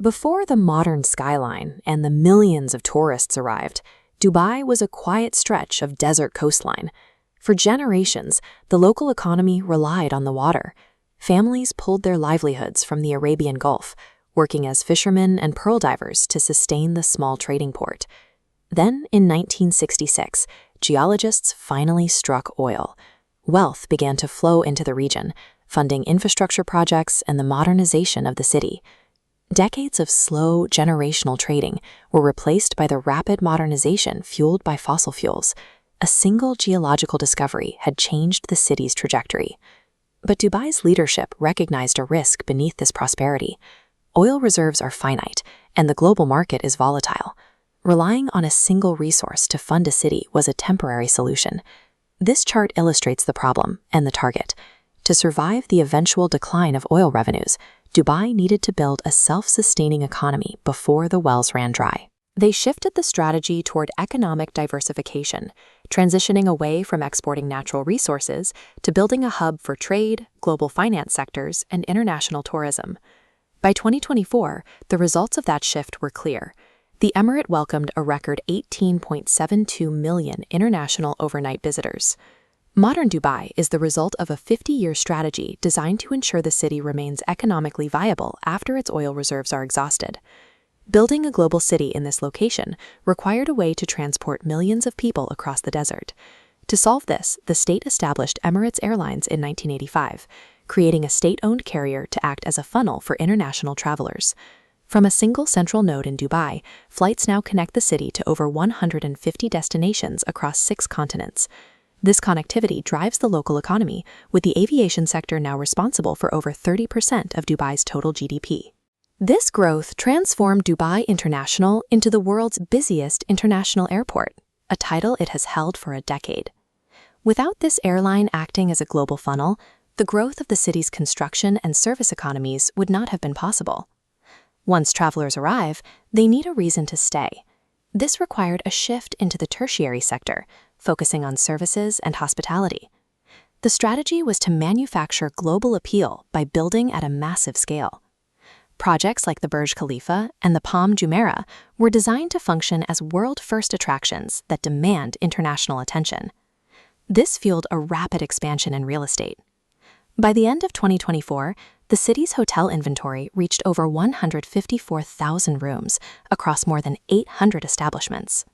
Before the modern skyline and the millions of tourists arrived, Dubai was a quiet stretch of desert coastline. For generations, the local economy relied on the water. Families pulled their livelihoods from the Arabian Gulf, working as fishermen and pearl divers to sustain the small trading port. Then, in 1966, geologists finally struck oil. Wealth began to flow into the region, funding infrastructure projects and the modernization of the city. Decades of slow, generational trading were replaced by the rapid modernization fueled by fossil fuels. A single geological discovery had changed the city's trajectory. But Dubai's leadership recognized a risk beneath this prosperity. Oil reserves are finite, and the global market is volatile. Relying on a single resource to fund a city was a temporary solution. This chart illustrates the problem and the target. To survive the eventual decline of oil revenues, Dubai needed to build a self-sustaining economy before the wells ran dry. They shifted the strategy toward economic diversification, transitioning away from exporting natural resources to building a hub for trade, global finance sectors, and international tourism. By 2024, the results of that shift were clear. The Emirate welcomed a record 18.72 million international overnight visitors. Modern Dubai is the result of a 50-year strategy designed to ensure the city remains economically viable after its oil reserves are exhausted. Building a global city in this location required a way to transport millions of people across the desert. To solve this, the state established Emirates Airlines in 1985, creating a state-owned carrier to act as a funnel for international travelers. From a single central node in Dubai, flights now connect the city to over 150 destinations across 6 continents. This connectivity drives the local economy, with the aviation sector now responsible for over 30% of Dubai's total GDP. This growth transformed Dubai International into the world's busiest international airport, a title it has held for a decade. Without this airline acting as a global funnel, the growth of the city's construction and service economies would not have been possible. Once travelers arrive, they need a reason to stay. This required a shift into the tertiary sector, focusing on services and hospitality. The strategy was to manufacture global appeal by building at a massive scale. Projects like the Burj Khalifa and the Palm Jumeirah were designed to function as world-first attractions that demand international attention. This fueled a rapid expansion in real estate. By the end of 2024, the city's hotel inventory reached over 154,000 rooms across more than 800 establishments.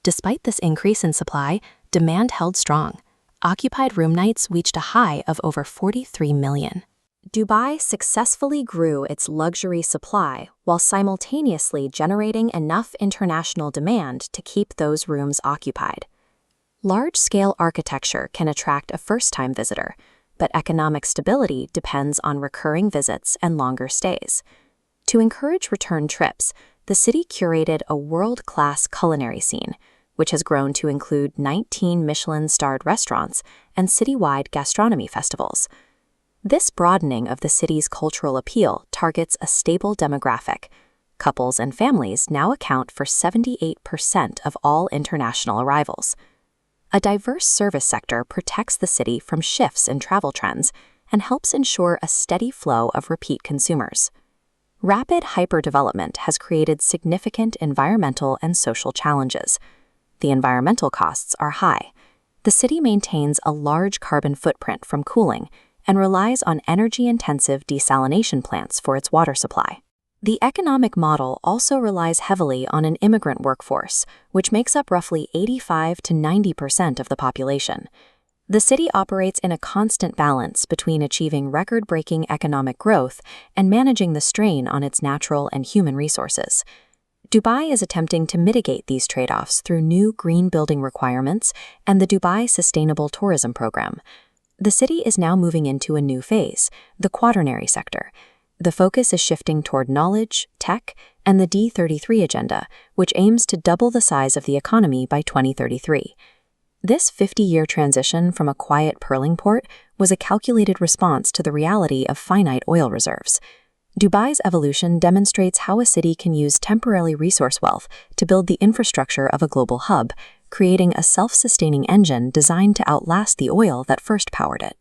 Despite this increase in supply, demand held strong. Occupied room nights reached a high of over 43 million. Dubai successfully grew its luxury supply while simultaneously generating enough international demand to keep those rooms occupied. Large-scale architecture can attract a first-time visitor, but economic stability depends on recurring visits and longer stays. To encourage return trips, the city curated a world-class culinary scene, which has grown to include 19 Michelin-starred restaurants and citywide gastronomy festivals. This broadening of the city's cultural appeal targets a stable demographic. Couples and families now account for 78% of all international arrivals. A diverse service sector protects the city from shifts in travel trends and helps ensure a steady flow of repeat consumers. Rapid hyperdevelopment has created significant environmental and social challenges. The environmental costs are high. The city maintains a large carbon footprint from cooling and relies on energy-intensive desalination plants for its water supply. The economic model also relies heavily on an immigrant workforce, which makes up roughly 85 to 90% of the population. The city operates in a constant balance between achieving record-breaking economic growth and managing the strain on its natural and human resources. Dubai is attempting to mitigate these trade-offs through new green building requirements and the Dubai Sustainable Tourism Program. The city is now moving into a new phase, the quaternary sector. The focus is shifting toward knowledge, tech, and the D33 Agenda, which aims to double the size of the economy by 2033. This 50-year transition from a quiet pearling port was a calculated response to the reality of finite oil reserves. Dubai's evolution demonstrates how a city can use temporary resource wealth to build the infrastructure of a global hub, creating a self-sustaining engine designed to outlast the oil that first powered it.